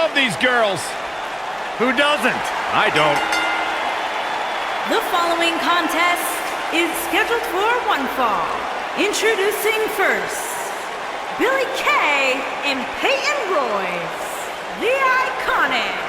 love these girls. Who doesn't? I don't. The following contest is scheduled for one fall. Introducing first, Billie Kay and Peyton Royce, the IIconics.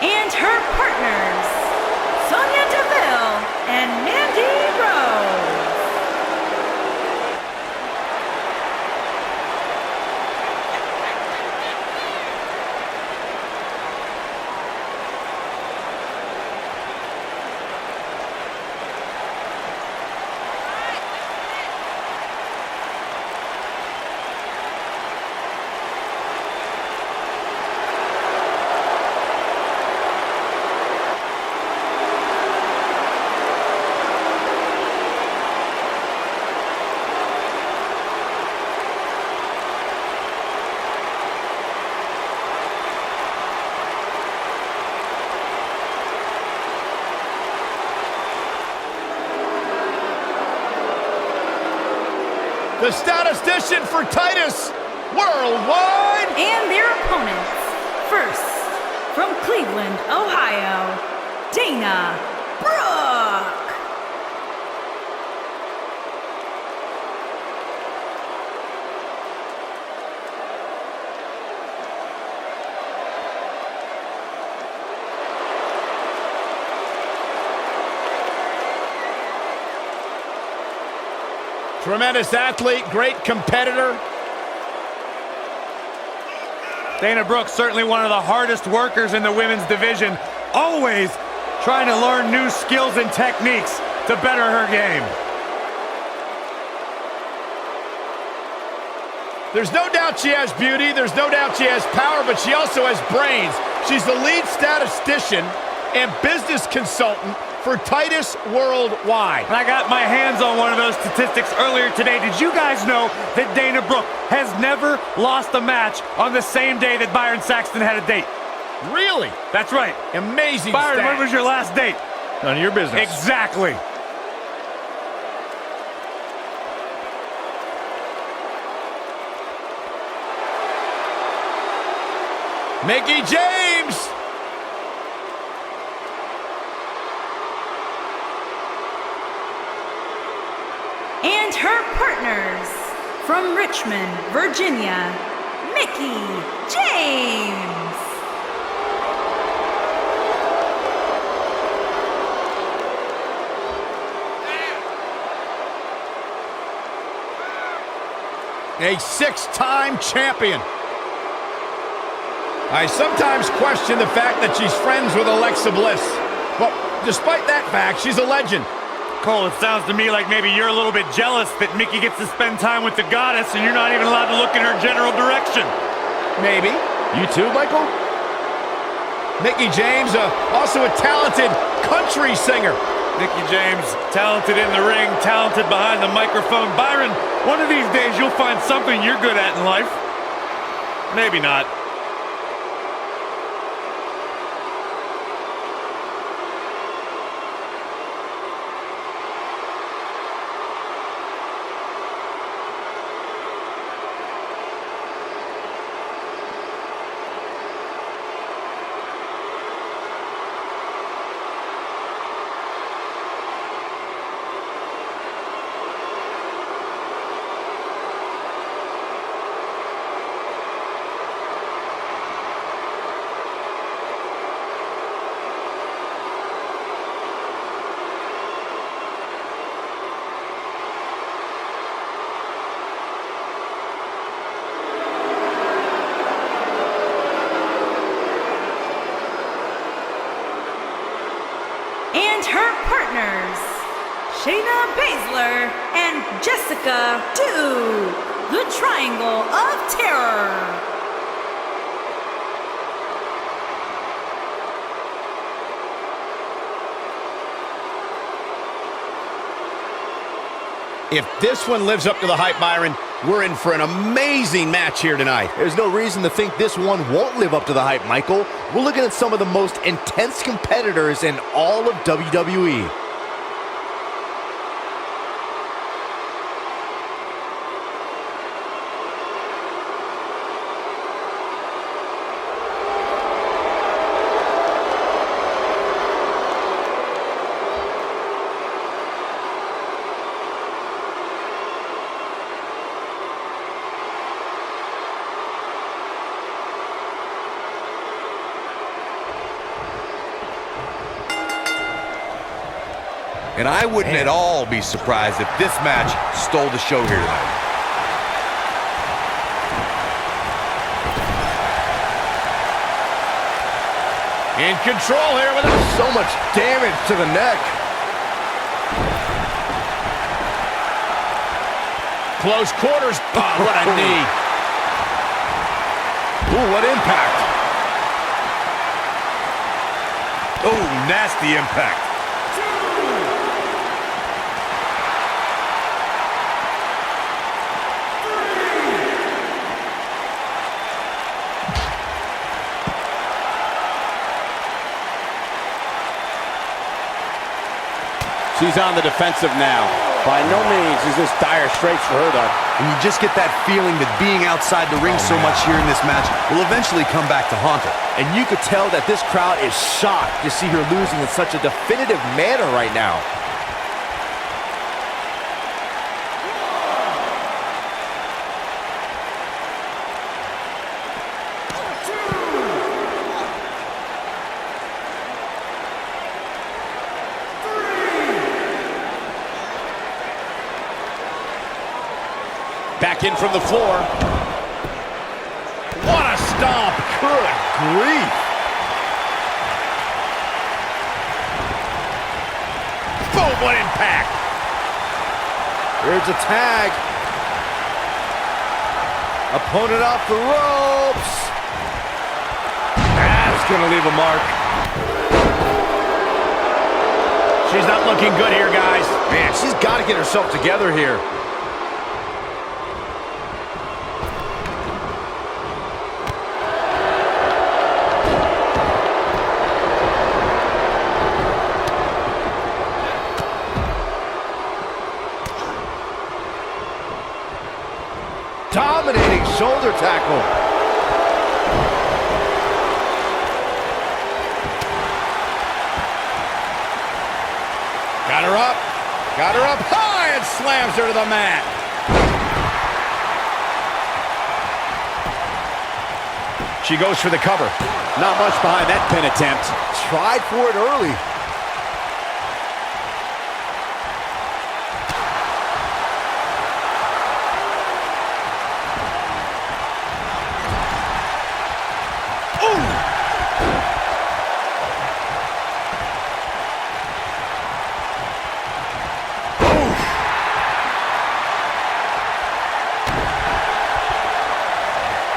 And her partners, Sonya Deville and Mandy Rose. The statistician for Titus Worldwide. And their opponents. First, from Cleveland, Ohio, Dana Brooke. Tremendous athlete, great competitor. Dana Brooke, certainly one of the hardest workers in the women's division, always trying to learn new skills and techniques to better her game. There's no doubt she has beauty, there's no doubt she has power, but she also has brains. She's the lead statistician and business consultant for Titus Worldwide. And I got my hands on one of those statistics earlier today. Did you guys know that Dana Brooke has never lost a match on the same day that Byron Saxton had a date? Really? That's right. Amazing Byron, stat. when was your last date? None of your business. Exactly. Mickie James. And her partners, from Richmond, Virginia, Mickie James. A six-time champion. I sometimes question the fact that she's friends with Alexa Bliss. But despite that fact, she's a legend. Cole, it sounds to me like maybe you're a little bit jealous that Mickie gets to spend time with the goddess and you're not even allowed to look in her general direction. Maybe. You too, Michael? Mickie James, also a talented country singer. Mickie James, talented in the ring, talented behind the microphone. Byron, one of these days you'll find something you're good at in life. Maybe not. Shayna Baszler and Jessamyn Duke, the Triangle of Terror. If this one lives up to the hype, Byron, we're in for an amazing match here tonight. There's no reason to think this one won't live up to the hype, Michael. We're looking at some of the most intense competitors in all of WWE. And I wouldn't at all be surprised if this match stole the show here tonight. In control here with so much damage to the neck. close quarters. Oh, what a knee. Ooh, what impact. Oh, nasty impact. She's on the defensive now. By no means is this dire straits for her, though. And you just get that feeling that being outside the ring so much here in this match will eventually come back to haunt her. And you could tell that this crowd is shocked to see her losing in such a definitive manner right now. Back in from the floor. What a stomp. Good grief. Boom, what impact. Here's a tag. Opponent off the ropes. That's going to leave a mark. She's not looking good here, guys. Man, she's got to get herself together here. Dominating shoulder tackle. Got her up. Got her up high and slams her to the mat. She goes for the cover. Not much behind that pin attempt. Tried for it early.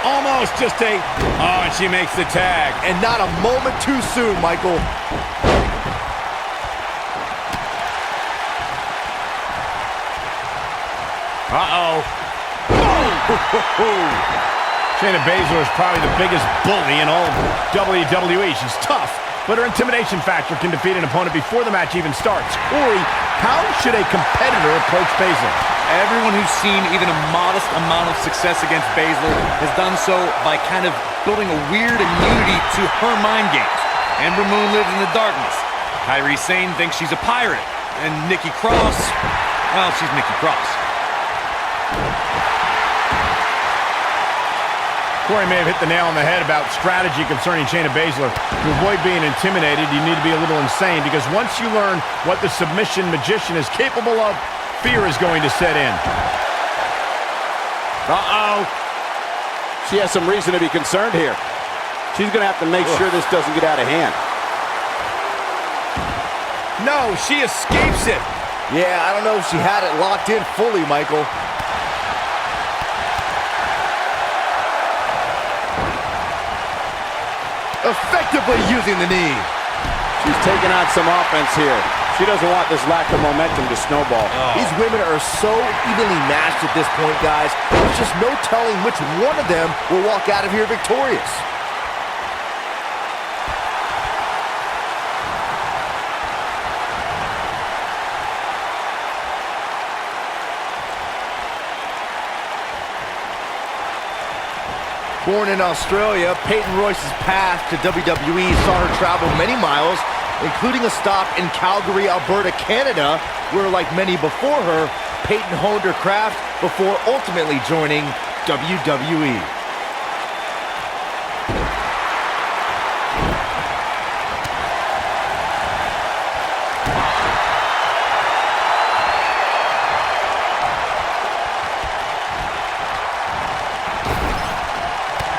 Almost just a... Oh, and she makes the tag. And not a moment too soon, Michael. Uh-oh. Shayna Baszler is probably the biggest bully in all of WWE. She's tough, but her intimidation factor can defeat an opponent before the match even starts. Corey, how should a competitor approach Baszler? Everyone who's seen even a modest amount of success against Baszler has done so by kind of building a weird immunity to her mind games. Ember Moon lives in the darkness. Kairi Sane thinks she's a pirate. And Nikki Cross, well, she's Nikki Cross. Corey may have hit the nail on the head about strategy concerning Shayna Baszler. To avoid being intimidated, you need to be a little insane, because once you learn what the submission magician is capable of, fear is going to set in. Uh-oh. She has some reason to be concerned here. She's going to have to make sure this doesn't get out of hand. No, she escapes it. Yeah, I don't know if she had it locked in fully, Michael. Effectively using the knee. She's taking on some offense here. She doesn't want this lack of momentum to snowball. These women are so evenly matched at this point, guys. There's just no telling which one of them will walk out of here victorious. Born in Australia, Peyton Royce's path to WWE saw her travel many miles, including a stop in Calgary, Alberta, Canada, where, like many before her, Peyton honed her craft before ultimately joining WWE.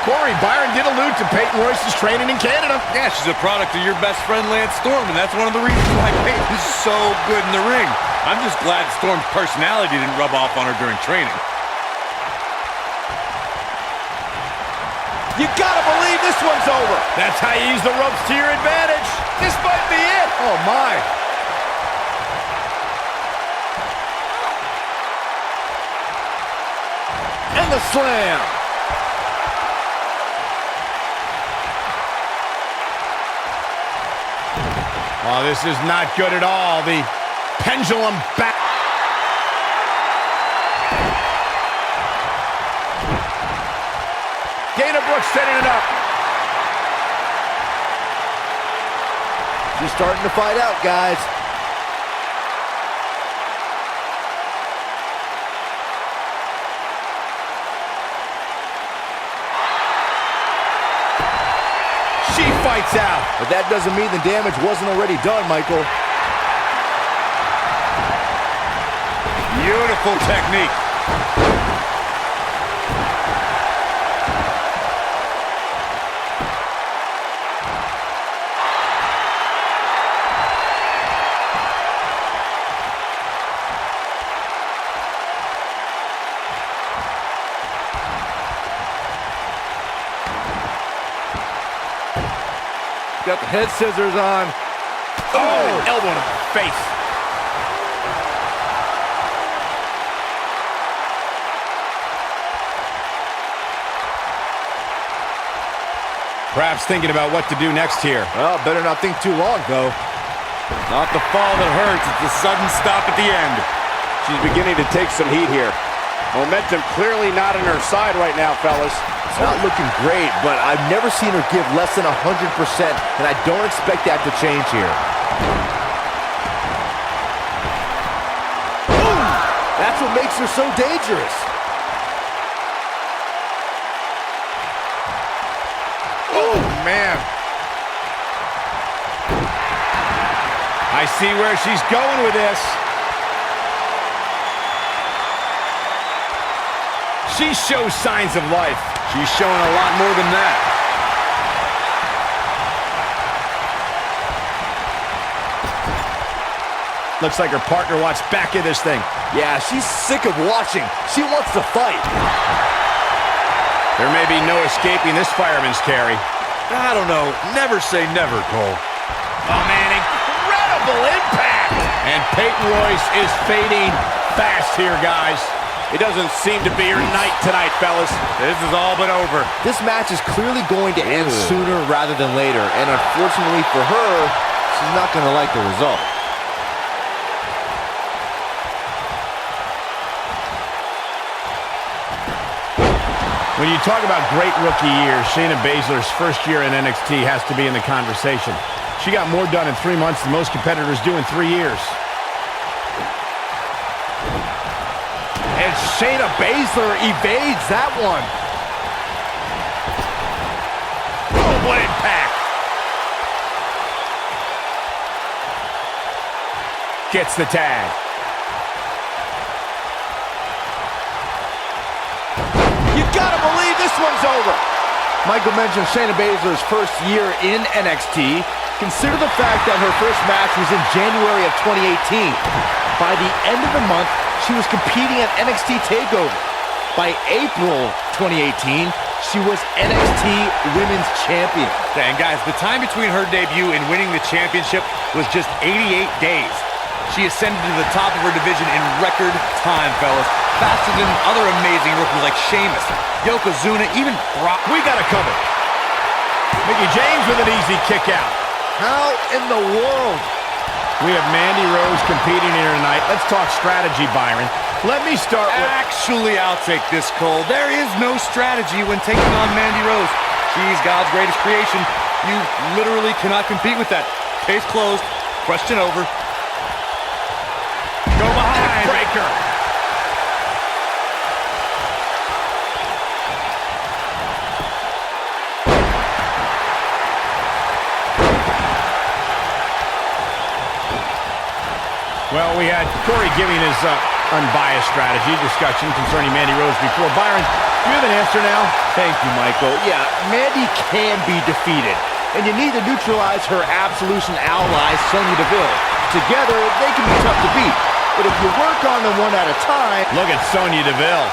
Corey, Byron did allude to Peyton Royce's training in Canada. Yeah, she's a product of your best friend, Lance Storm, and that's one of the reasons why Peyton is so good in the ring. I'm just glad Storm's personality didn't rub off on her during training. You gotta believe this one's over. That's how you use the ropes to your advantage. This might be it. Oh, my. And the slam. Oh, this is not good at all. The pendulum back. Dana Brooke setting it up. She's starting to fight out, guys. She fights out. But that doesn't mean the damage wasn't already done, Michael. Beautiful technique. Got the head scissors on. Oh, elbow to the face. Perhaps thinking about what to do next here. Well, better not think too long, though. Not the fall that hurts, it's the sudden stop at the end. She's beginning to take some heat here. Momentum clearly not on her side right now, fellas. It's not looking great, but I've never seen her give less than 100%, and I don't expect that to change here. Boom! That's what makes her so dangerous. Oh, man. I see where she's going with this. She shows signs of life. She's showing a lot more than that. Looks like her partner wants back in this thing. Yeah, she's sick of watching. She wants to fight. There may be no escaping this fireman's carry. I don't know. Never say never, Cole. Oh, man, incredible impact! And Peyton Royce is fading fast here, guys. It doesn't seem to be her night tonight, fellas. This is all but over. This match is clearly going to end sooner rather than later, and unfortunately for her, she's not going to like the result. When you talk about great rookie years, Shayna Baszler's first year in NXT has to be in the conversation. She got more done in 3 months than most competitors do in 3 years. And Shayna Baszler evades that one. Oh, what impact! Gets the tag. You gotta believe this one's over. Michael mentioned Shayna Baszler's first year in NXT. Consider the fact that her first match was in January of 2018. By the end of the month, she was competing at NXT TakeOver. By April 2018, she was NXT Women's Champion. And guys, the time between her debut and winning the championship was just 88 days. She ascended to the top of her division in record time, fellas. Faster than other amazing rookies like Sheamus, Yokozuna, even Brock. We got a cover. Mickie James with an easy kick out. How in the world? We have Mandy Rose competing here tonight. Let's talk strategy, Byron. Let me start with... Actually, I'll take this, Cole. There is no strategy when taking on Mandy Rose. She's God's greatest creation. You literally cannot compete with that. Case closed. Question over. Go behind. Breaker. Well, we had Corey giving his unbiased strategy discussion concerning Mandy Rose before. Byron, do you have an answer now? Thank you, Michael. Yeah, Mandy can be defeated, and you need to neutralize her Absolution ally, Sonya Deville. Together, they can be tough to beat, but if you work on them one at a time... Look at Sonya Deville.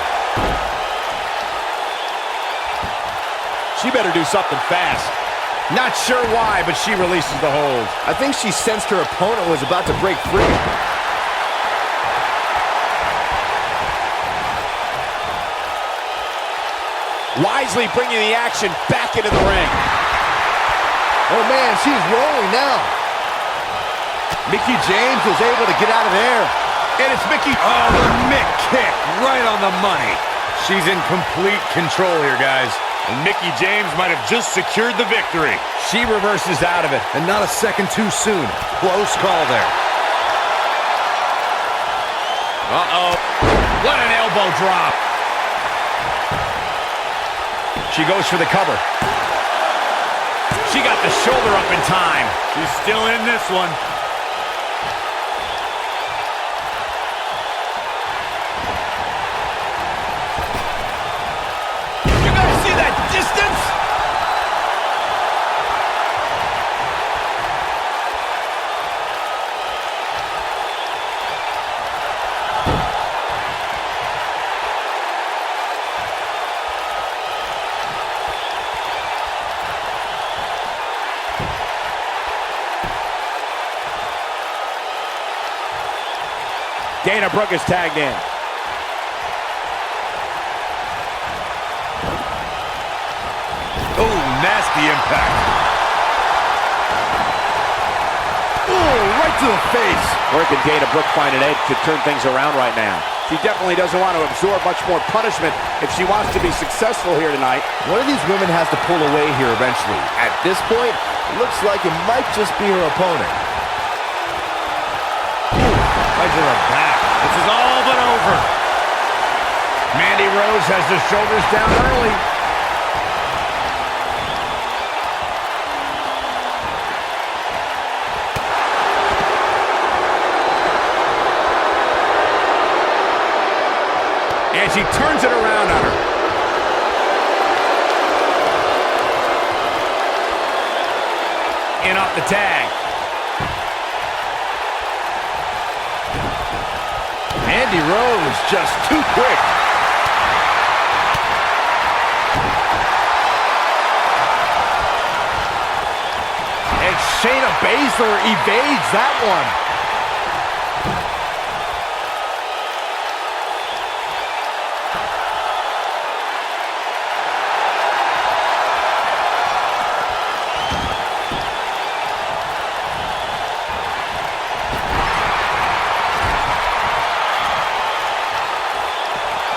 She better do something fast. Not sure why, but she releases the hold. I think she sensed her opponent was about to break free. Wisely bringing the action back into the ring. Oh man, she's rolling now. Mickie James was able to get out of there. And it's Mickie. Oh, the Mick kick right on the money. She's in complete control here, guys. And Mickie James might have just secured the victory. She reverses out of it. And not a second too soon. Close call there. Uh-oh. What an elbow drop. She goes for the cover. She got the shoulder up in time. She's still in this one. You guys see that distance? Dana Brooke is tagged in. Oh, nasty impact. Oh, right to the face. Where can Dana Brooke find an edge to turn things around right now? She definitely doesn't want to absorb much more punishment if she wants to be successful here tonight. One of these women has to pull away here eventually. At this point, it looks like it might just be her opponent. Right to the back. This is all but over. Mandy Rose has the shoulders down early. And she turns it around on her. In off the tag. Mandy Rose just too quick. And Shayna Baszler evades that one.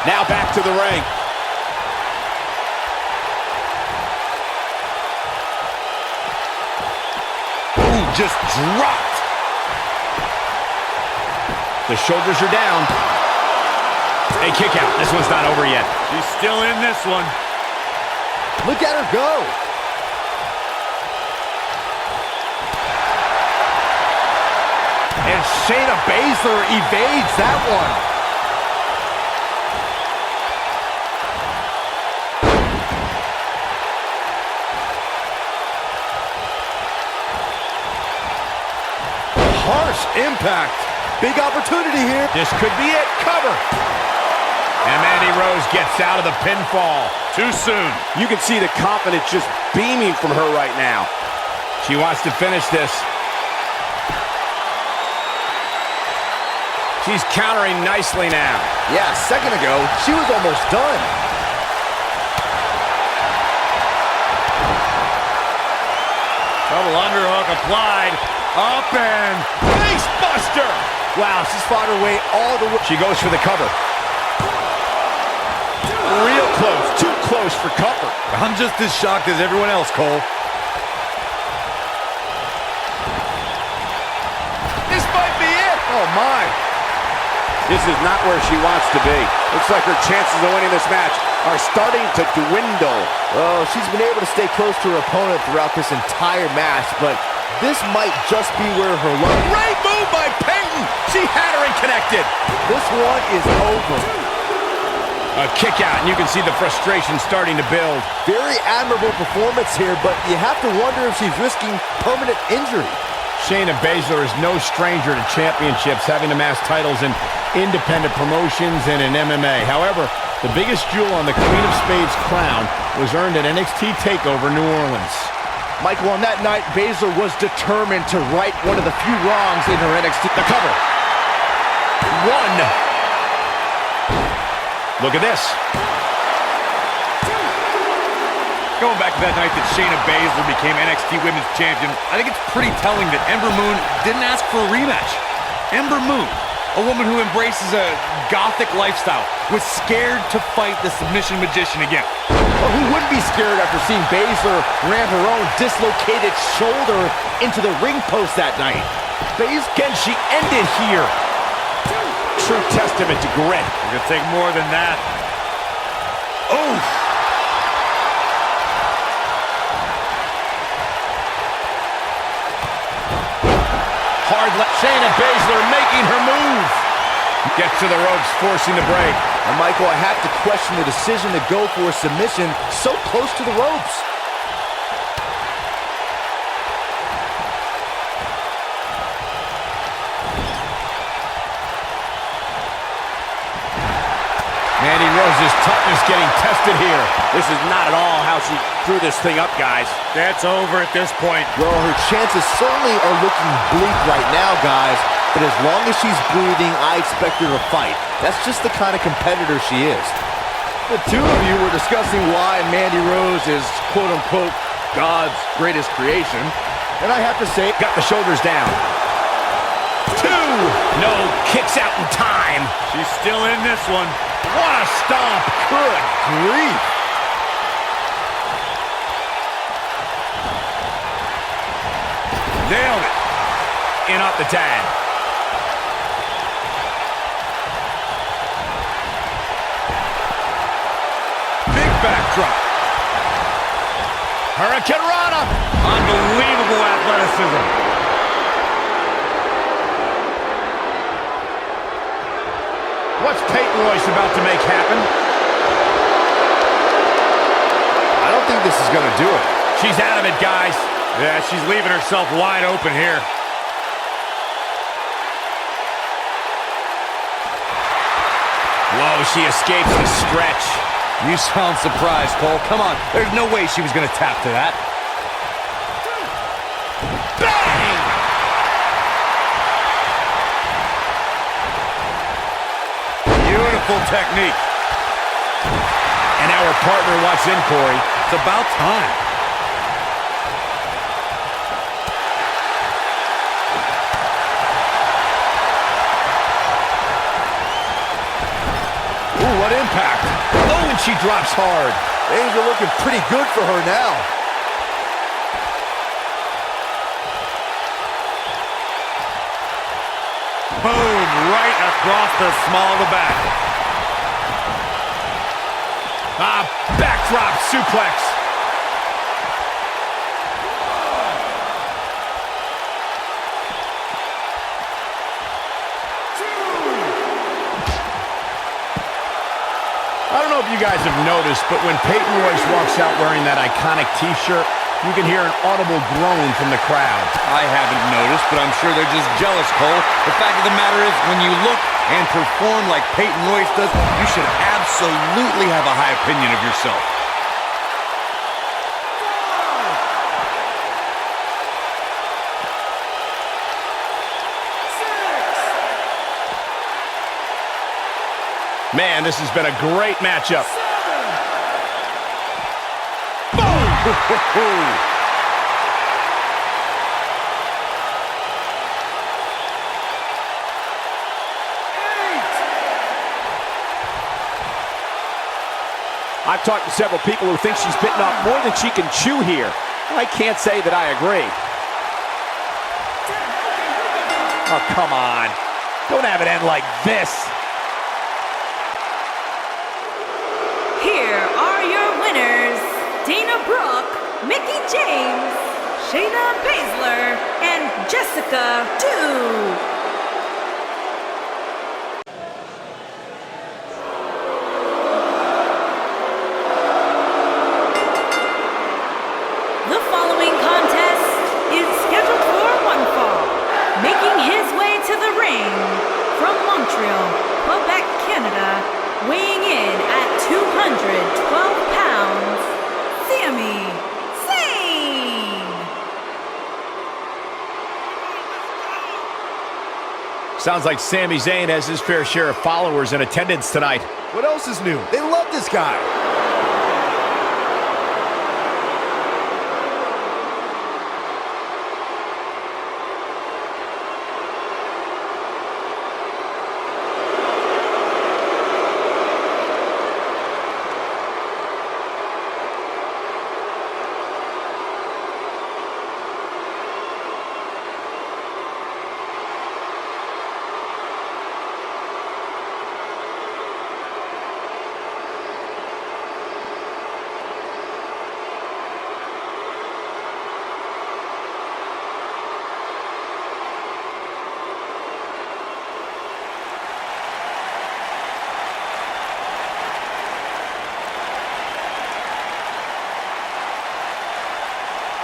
Now back to the ring. Ooh, just dropped. The shoulders are down. A kick out. This one's not over yet. She's still in this one. Look at her go. And Shayna Baszler evades that one. impact. Big opportunity here. This could be it. Cover. And Mandy Rose gets out of the pinfall. Too soon. You can see the confidence just beaming from her right now. She wants to finish this. She's countering nicely now. Yeah, a second ago, she was almost done. Double underhook applied. Up and Face buster. Wow, she's fought her way all the way. She goes for the cover. Real close. Too close for cover. I'm just as shocked as everyone else, Cole. This might be it. Oh, my. This is not where she wants to be. Looks like her chances of winning this match are starting to dwindle. Oh, she's been able to stay close to her opponent throughout this entire match, but this might just be where her luck... Great move by Peyton. She had her and connected. This one is over. A kick out, and you can see the frustration starting to build. Very admirable performance here, but you have to wonder if she's risking permanent injury. Shayna Baszler is no stranger to championships, having amassed titles in independent promotions and in MMA. However, the biggest jewel on the Queen of Spades crown was earned at NXT TakeOver New Orleans. Michael, on that night, Baszler was determined to right one of the few wrongs in her NXT. The cover. One. Look at this. Going back to that night that Shayna Baszler became NXT Women's Champion, I think it's pretty telling that Ember Moon didn't ask for a rematch. Ember Moon, a woman who embraces a gothic lifestyle, was scared to fight the submission magician again. Well, who wouldn't be scared after seeing Baszler ram her own dislocated shoulder into the ring post that night? Can she end it here? True testament to grit. It could take more than that. Oh! Hard left. Shayna Baszler making her move. Gets to the ropes, forcing the break. And Michael, I have to question the decision to go for a submission so close to the ropes. Mandy Rose's toughness getting tested here. This is not at all how she drew this thing up, guys. That's over at this point. Well, her chances certainly are looking bleak right now, guys. But as long as she's breathing, I expect her to fight. That's just the kind of competitor she is. The two of you were discussing why Mandy Rose is, quote-unquote, God's greatest creation. And I have to say, Got the shoulders down. Two. No, kicks out in time. She's still in this one. What a stomp. Good grief. Nailed it. In off the tag. Big backdrop. Hurricane Rana. Unbelievable athleticism. What's Peyton Royce about to make happen? I don't think this is going to do it. She's out of it, guys. Yeah, she's leaving herself wide open here. Whoa, she escapes the stretch. You sound surprised, Cole. Come on. There's no way she was going to tap to that. Bang! Beautiful technique. And now her partner walks in, Corey. It's about time. Ooh, what impact. Oh, and she drops hard. Things are looking pretty good for her now. Boom, right across the small of the back. Backdrop suplex. I don't know if you guys have noticed, but when Peyton Royce walks out wearing that iconic t-shirt, You can hear an audible groan from the crowd. I haven't noticed, but I'm sure they're just jealous, Cole. The fact of the matter is, when you look and perform like Peyton Royce does, you should absolutely have a high opinion of yourself. Man, this has been a great matchup. I've talked to several people who think she's bitten off more than she can chew here. I can't say that I agree. Oh, come on. Don't have it end like this. Here are your winners, Dana Brooke, Mickie James, Shayna Baszler, and Jessamyn Duke. The following contest is scheduled for one fall. Making his way to the ring from Montreal, Quebec, Canada, weighing in at 212 pounds, Sami Zayn. Sounds like Sami Zayn has his fair share of followers in attendance tonight. What else is new? They love this guy.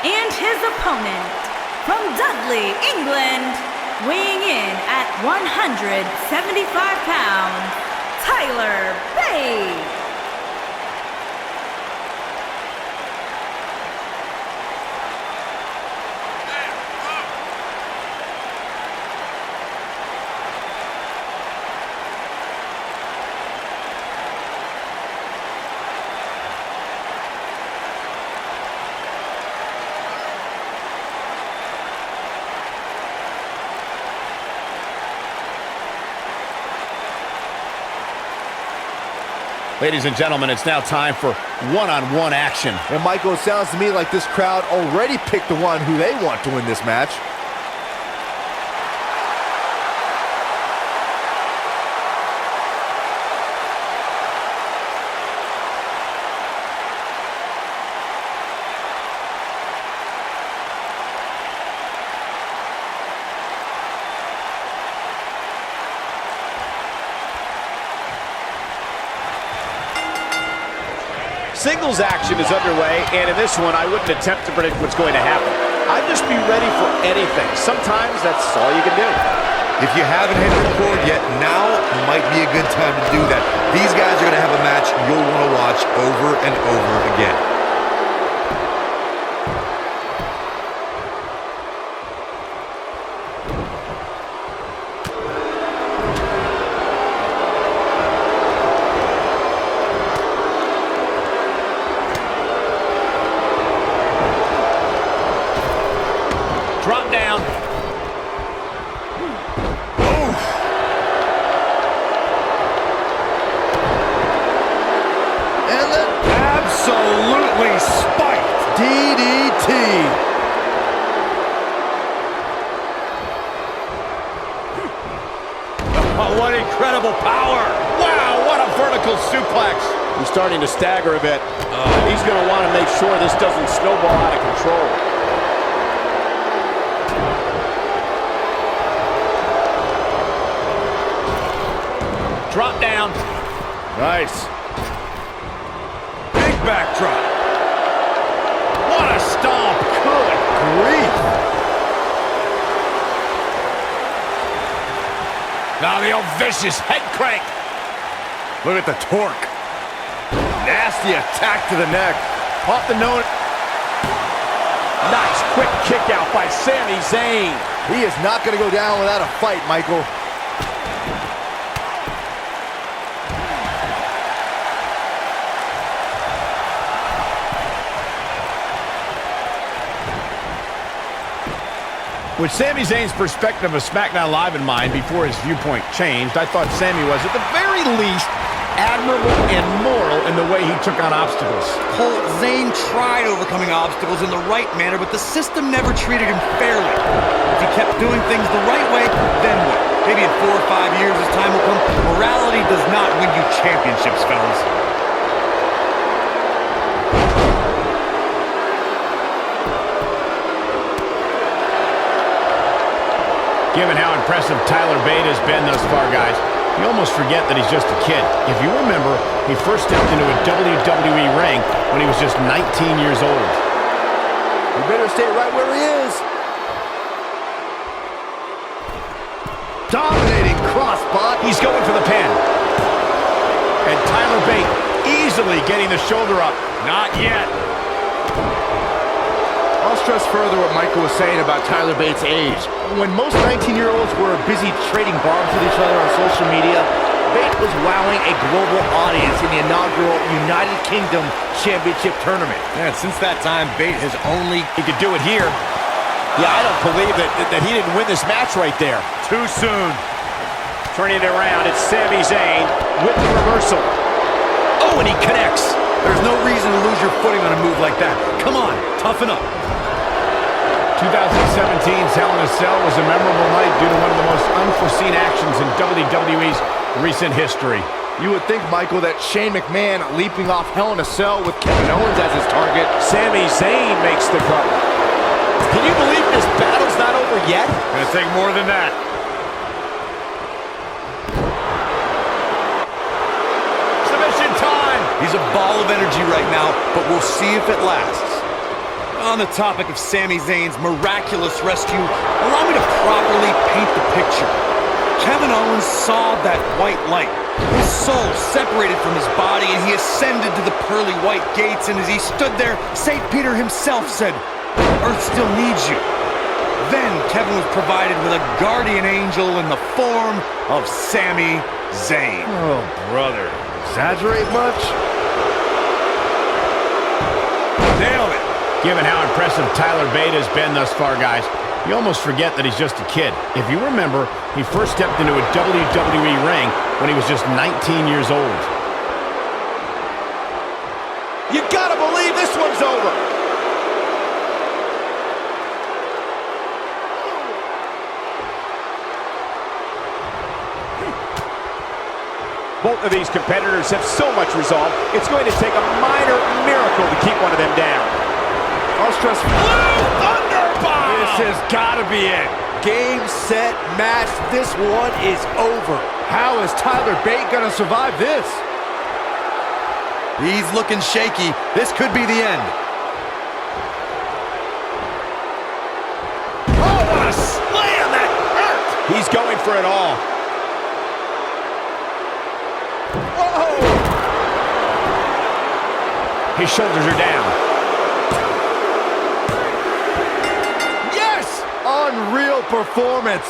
And his opponent, from Dudley, England, weighing in at 175 pounds, Tyler Bate. Ladies and gentlemen, it's now time for one-on-one action. And Michael, it sounds to me like this crowd already picked the one who they want to win this match. Singles action is underway, and in this one, I wouldn't attempt to predict what's going to happen. I'd just be ready for anything. Sometimes that's all you can do. If you haven't hit record yet, now might be a good time to do that. These guys are going to have a match you'll want to watch over and over again. Drop down. Oof. And then Absolutely spiked. DDT. Oh, what incredible power. Wow, what a vertical suplex. He's starting to stagger a bit. He's going to want to make sure this doesn't snowball out of control. Drop down. Nice. Big backdrop. What a stomp. Good grief. Now the old vicious head crank. Look at the torque. Nasty attack to the neck. Off the nose. Nice quick kick out by Sami Zayn. He is not going to go down without a fight, Michael. With Sami Zayn's perspective of SmackDown Live in mind before his viewpoint changed, I thought Sami was, at the very least, admirable and moral in the way he took on obstacles. Cole, Zayn tried overcoming obstacles in the right manner, but the system never treated him fairly. If he kept doing things the right way, then what? Maybe in 4 or 5 years as time will come, morality does not win you championships, fellas. Given how impressive Tyler Bate has been thus far, guys, you almost forget that he's just a kid. If you remember, he first stepped into a WWE ring when he was just 19 years old. You better stay right where he is. Dominating crossbody. He's going for the pin. And Tyler Bate easily getting the shoulder up. Not yet. I'll stress further what Michael was saying about Tyler Bates' age. When most 19-year-olds were busy trading bombs with each other on social media, Bate was wowing a global audience in the inaugural United Kingdom Championship Tournament. Yeah, since that time, Bate has only... He could do it here. Yeah, I don't believe that he didn't win this match right there. Too soon. Turning it around, it's Sami Zayn with the reversal. Oh, and he connects. There's no reason to lose your footing on a move like that. Come on, toughen up. 2017's Hell in a Cell was a memorable night due to one of the most unforeseen actions in WWE's recent history. You would think, Michael, that Shane McMahon leaping off Hell in a Cell with Kevin Owens as his target. Sami Zayn makes the cover. Can you believe this battle's not over yet? Gonna take more than that. Submission time! He's a ball of energy right now, but we'll see if it lasts. On the topic of Sami Zayn's miraculous rescue, allow me to properly paint the picture. Kevin Owens saw that white light. His soul separated from his body, and he ascended to the pearly white gates, and as he stood there, St. Peter himself said, "Earth still needs you." Then Kevin was provided with a guardian angel in the form of Sami Zayn. Oh, brother. Exaggerate much? Nailed it. Given how impressive Tyler Bate has been thus far, guys, you almost forget that he's just a kid. If you remember, he first stepped into a WWE ring when he was just 19 years old. You gotta believe this one's over. Both of these competitors have so much resolve, it's going to take a minor miracle to keep one of them down. I'll stress. Blue Thunderbomb! This has got to be it. Game, set, match. This one is over. How is Tyler Bate going to survive this? He's looking shaky. This could be the end. Oh, what a slam! That hurt! He's going for it all. Whoa! His shoulders are down. Unreal performance.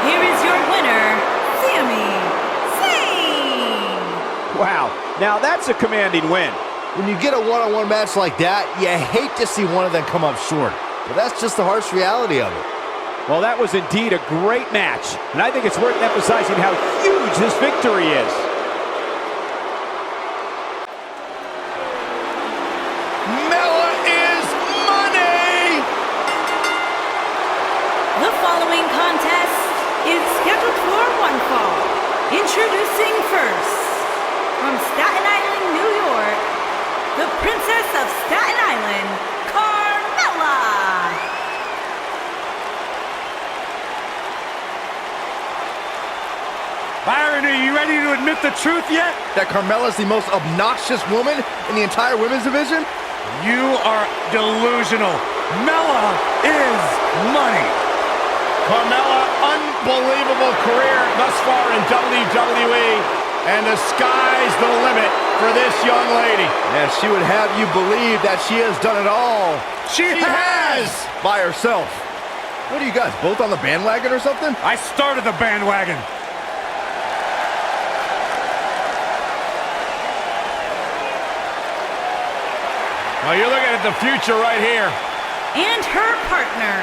Here is your winner, Sami Zayn. Wow, now that's a commanding win. When you get a one-on-one match like that, you hate to see one of them come up short. But that's just the harsh reality of it. Well, that was indeed a great match, and I think it's worth emphasizing how huge this victory is. The following contest is scheduled for one fall. Introducing first, from Staten Island, New York, the Princess of Staten Island, Carmella. ready to admit the truth yet? That Carmella's the most obnoxious woman in the entire women's division? You are delusional. Mella is money. Carmella, unbelievable career thus far in WWE, and the sky's the limit for this young lady. And she would have you believe that she has done it all. She has! By herself. What are you guys, both on the bandwagon or something? I started the bandwagon. Well, you're looking at the future right here. And her partner,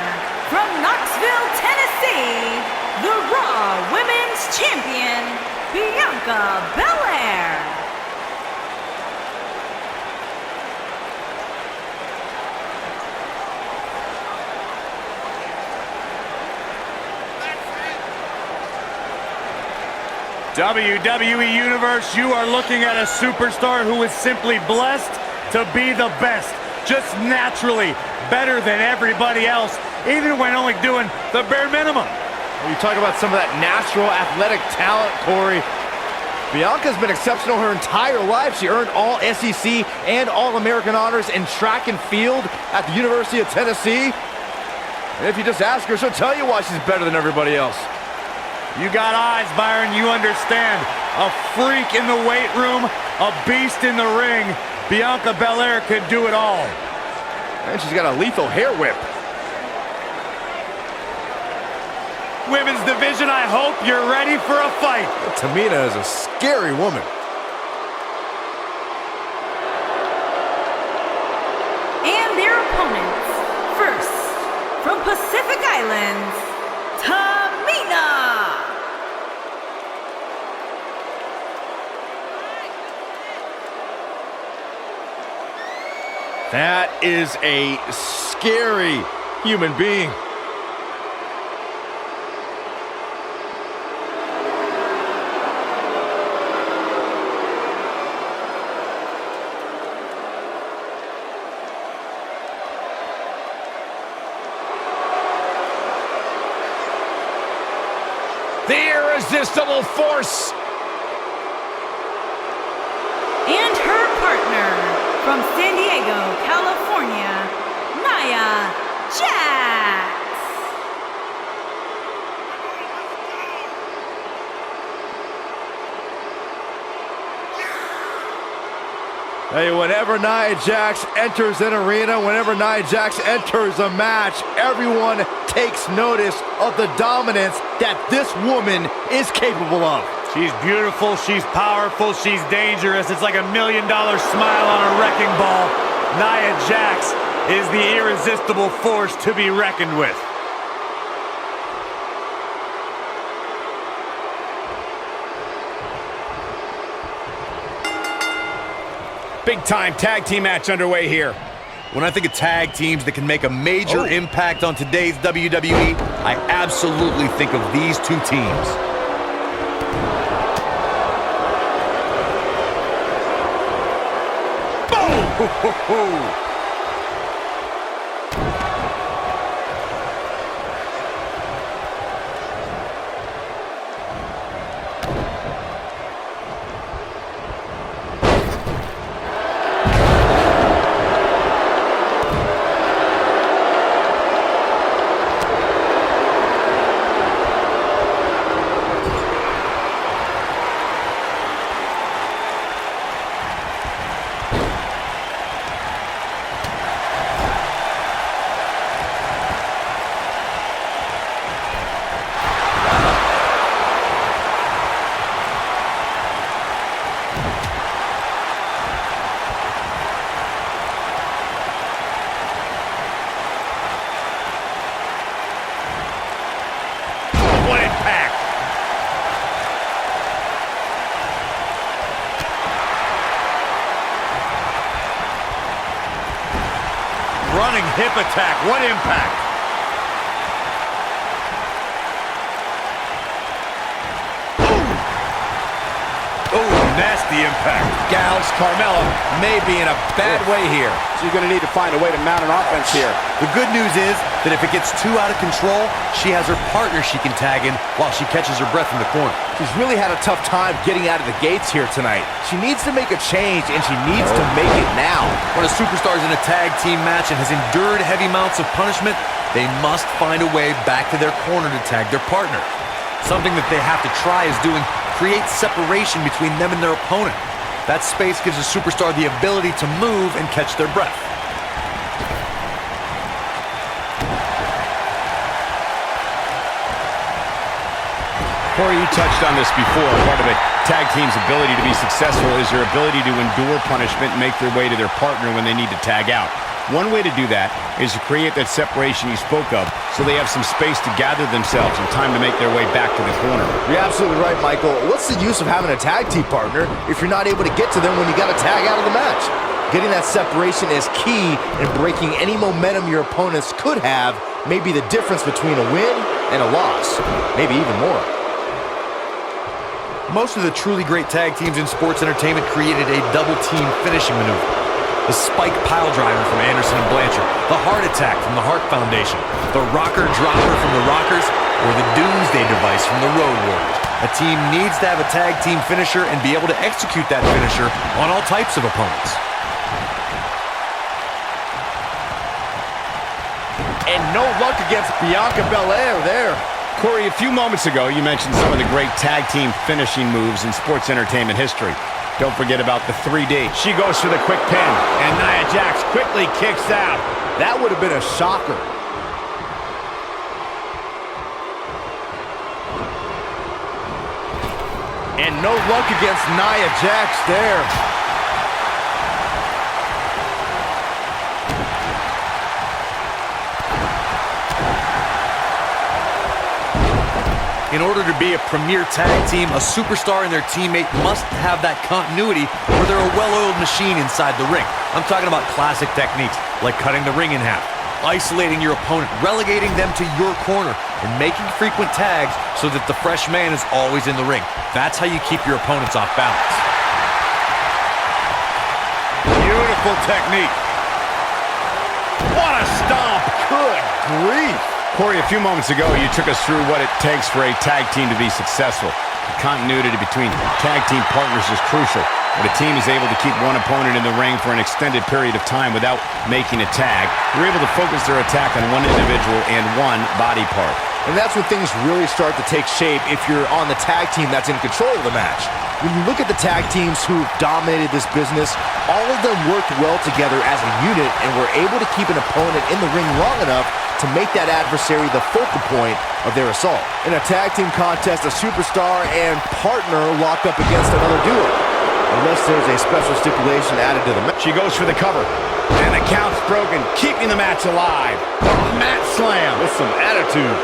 from Knoxville, Tennessee, the Raw Women's Champion, Bianca Belair. WWE Universe, you are looking at a superstar who is simply blessed to be the best. Just naturally better than everybody else, even when only doing the bare minimum. When you talk about some of that natural athletic talent, Corey, Bianca's been exceptional her entire life. She earned all SEC and All-American honors in track and field at the University of Tennessee. And if you just ask her, she'll tell you why she's better than everybody else. You got eyes, Byron, you understand. A freak in the weight room, a beast in the ring. Bianca Belair could do it all. And she's got a lethal hair whip. Women's division, I hope you're ready for a fight. Tamina is a scary woman. And their opponents, first, from Pacific Islands, Tamina. That is a scary human being. The irresistible force. And her partner, from San Diego, California, Nia Jax. Hey, whenever Nia Jax enters an arena, whenever Nia Jax enters a match, everyone takes notice of the dominance that this woman is capable of. She's beautiful, she's powerful, she's dangerous. It's like $1 million smile on a wrecking ball. Nia Jax is the irresistible force to be reckoned with. Big-time tag team match underway here. When I think of tag teams that can make a major impact on today's WWE, I absolutely think of these two teams. Boom! What impact! Running hip attack, what impact! Oh, nasty impact. Gals, Carmella may be in a bad way here. So you're going to need to find a way to mount an offense here. The good news is that if it gets too out of control, she has her partner she can tag in while she catches her breath in the corner. She's really had a tough time getting out of the gates here tonight. She needs to make a change, and she needs to make it now. When a superstar is in a tag team match and has endured heavy amounts of punishment, they must find a way back to their corner to tag their partner. Something that they have to try is doing create separation between them and their opponent. That space gives a superstar the ability to move and catch their breath. Corey, you touched on this before. Part of a tag team's ability to be successful is their ability to endure punishment and make their way to their partner when they need to tag out. One way to do that is to create that separation you spoke of so they have some space to gather themselves and time to make their way back to the corner. You're absolutely right, Michael. What's the use of having a tag team partner if you're not able to get to them when you got to tag out of the match? Getting that separation is key in breaking any momentum your opponents could have, maybe the difference between a win and a loss, maybe even more. Most of the truly great tag teams in sports entertainment created a double-team finishing maneuver. The spike pile driver from Anderson and Blanchard, the heart attack from the Hart Foundation, the rocker dropper from the Rockers, or the doomsday device from the Road Warriors. A team needs to have a tag team finisher and be able to execute that finisher on all types of opponents. And no luck against Bianca Belair there. Corey, a few moments ago, you mentioned some of the great tag team finishing moves in sports entertainment history. Don't forget about the 3D. She goes for the quick pin, and Nia Jax quickly kicks out. That would have been a shocker. And no luck against Nia Jax there. In order to be a premier tag team, a superstar and their teammate must have that continuity where they're a well-oiled machine inside the ring. I'm talking about classic techniques like cutting the ring in half, isolating your opponent, relegating them to your corner, and making frequent tags so that the fresh man is always in the ring. That's how you keep your opponents off balance. Beautiful technique. What a stomp. Good grief. Corey, a few moments ago, you took us through what it takes for a tag team to be successful. The continuity between tag team partners is crucial. When a team is able to keep one opponent in the ring for an extended period of time without making a tag, they're able to focus their attack on one individual and one body part. And that's when things really start to take shape if you're on the tag team that's in control of the match. When you look at the tag teams who've dominated this business, all of them worked well together as a unit and were able to keep an opponent in the ring long enough to make that adversary the focal point of their assault. In a tag team contest, a superstar and partner lock up against another duo, unless there's a special stipulation added to the match. She goes for the cover, and the count's broken, keeping the match alive. Oh, mat slam with some attitude.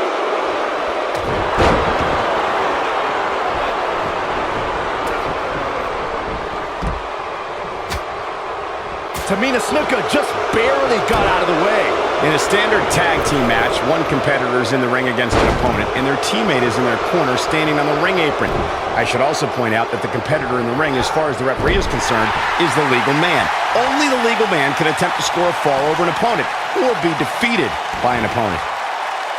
Tamina Snuka just barely got out of the way. In a standard tag team match, one competitor is in the ring against an opponent, and their teammate is in their corner standing on the ring apron. I should also point out that the competitor in the ring, as far as the referee is concerned, is the legal man. Only the legal man can attempt to score a fall over an opponent or be defeated by an opponent.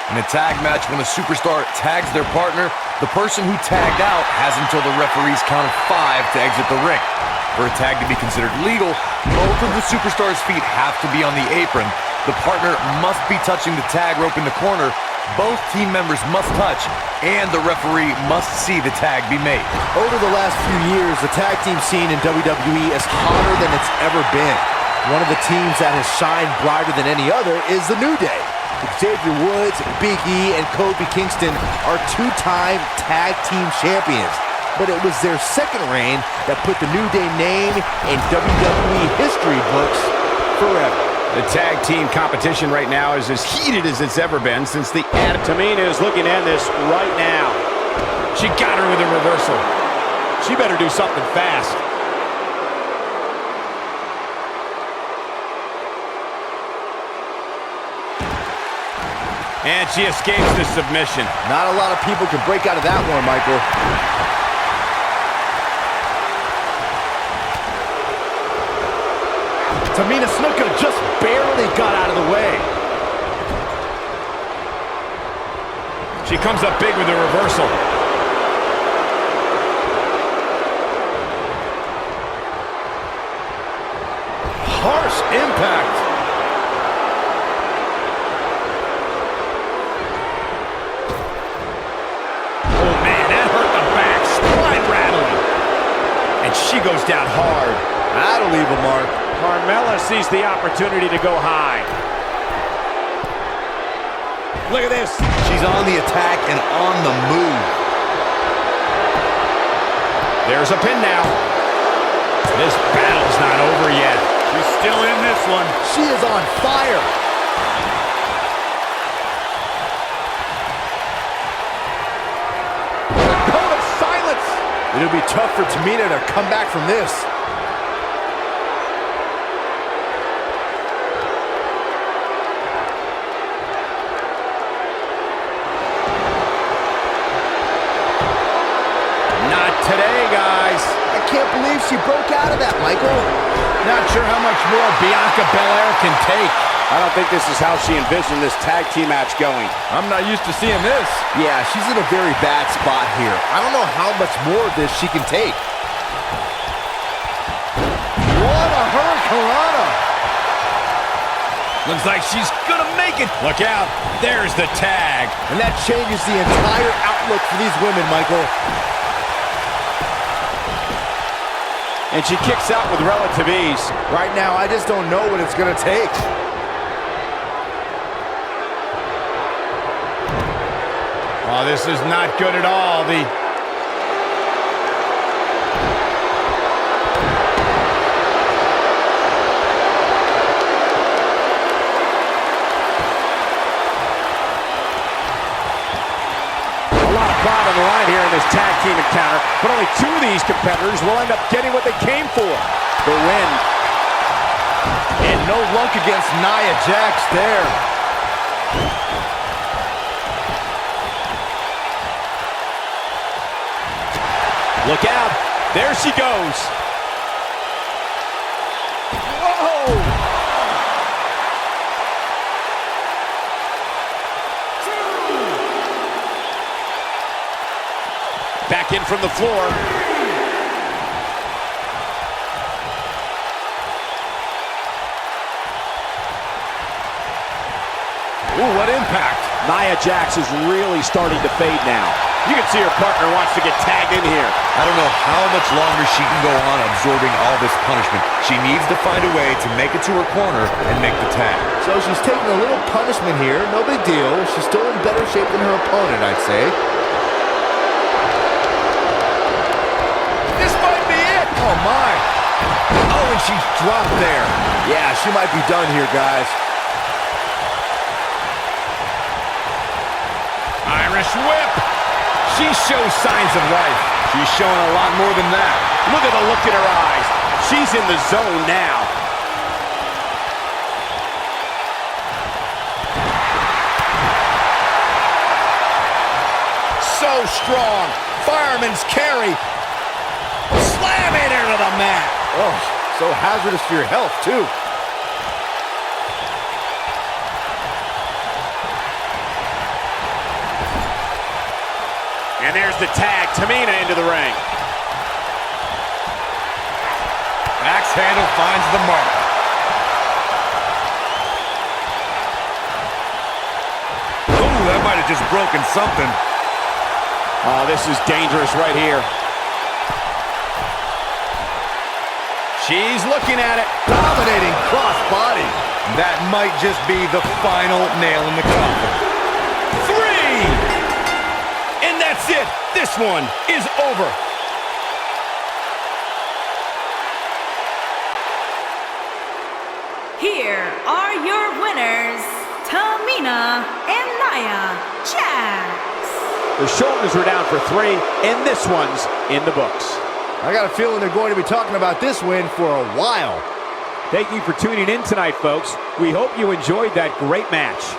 In a tag match, when a superstar tags their partner, the person who tagged out has until the referee's count of 5 to exit the ring. For a tag to be considered legal, both of the superstar's feet have to be on the apron. The partner must be touching the tag rope in the corner. Both team members must touch, and the referee must see the tag be made. Over the last few years, the tag team scene in WWE is hotter than it's ever been. One of the teams that has shined brighter than any other is the New Day. Xavier Woods, Big E, and Kofi Kingston are two-time tag team champions. But it was their second reign that put the New Day name in WWE history books forever. The tag team competition right now is as heated as it's ever been since the Tamina is looking at this right now. She got her with a reversal. She better do something fast. And she escapes the submission. Not a lot of people can break out of that one, Michael. Tamina Snuka just barely got out of the way. She comes up big with a reversal. Harsh impact. Oh, man, that hurt the back. Spine rattling. And she goes down hard. That'll leave a mark. Carmella sees the opportunity to go high. Look at this. She's on the attack and on the move. There's a pin now. This battle's not over yet. She's still in this one. She is on fire. Cone of silence. It'll be tough for Tamina to come back from this. Not today, guys. I can't believe she broke out of that, Michael. Not sure how much more Bianca Belair can take. I don't think this is how she envisioned this tag team match going. I'm not used to seeing this. Yeah, she's in a very bad spot here. I don't know how much more of this she can take. What a hurricanrana! Looks like she's gonna make it. Look out. There's the tag. And that changes the entire outlook for these women, Michael. And she kicks out with relative ease. Right now, I just don't know what it's gonna take. Oh, this is not good at all. Pride on the line here in this tag team encounter, but only two of these competitors will end up getting what they came for, the win. And no luck against Nia Jax there. Look out, there she goes. Whoa! Back in from the floor. Ooh, what impact. Nia Jax is really starting to fade now. You can see her partner wants to get tagged in here. I don't know how much longer she can go on absorbing all this punishment. She needs to find a way to make it to her corner and make the tag. So she's taking a little punishment here. No big deal. She's still in better shape than her opponent, I'd say. Oh, my. Oh, and she's dropped there. Yeah, she might be done here, guys. Irish whip. She shows signs of life. She's showing a lot more than that. Look at the look in her eyes. She's in the zone now. So strong. Fireman's carry. Slamming her to the mat. Oh, so hazardous for your health, too. And there's the tag. Tamina into the ring. Axe handle finds the mark. Oh, that might have just broken something. Oh, this is dangerous right here. She's looking at it. Dominating crossbody. That might just be the final nail in the coffin. 3! And that's it. This one is over. Here are your winners, Tamina and Nia Jax. The shoulders were down for 3, and this one's in the books. I got a feeling they're going to be talking about this win for a while. Thank you for tuning in tonight, folks. We hope you enjoyed that great match.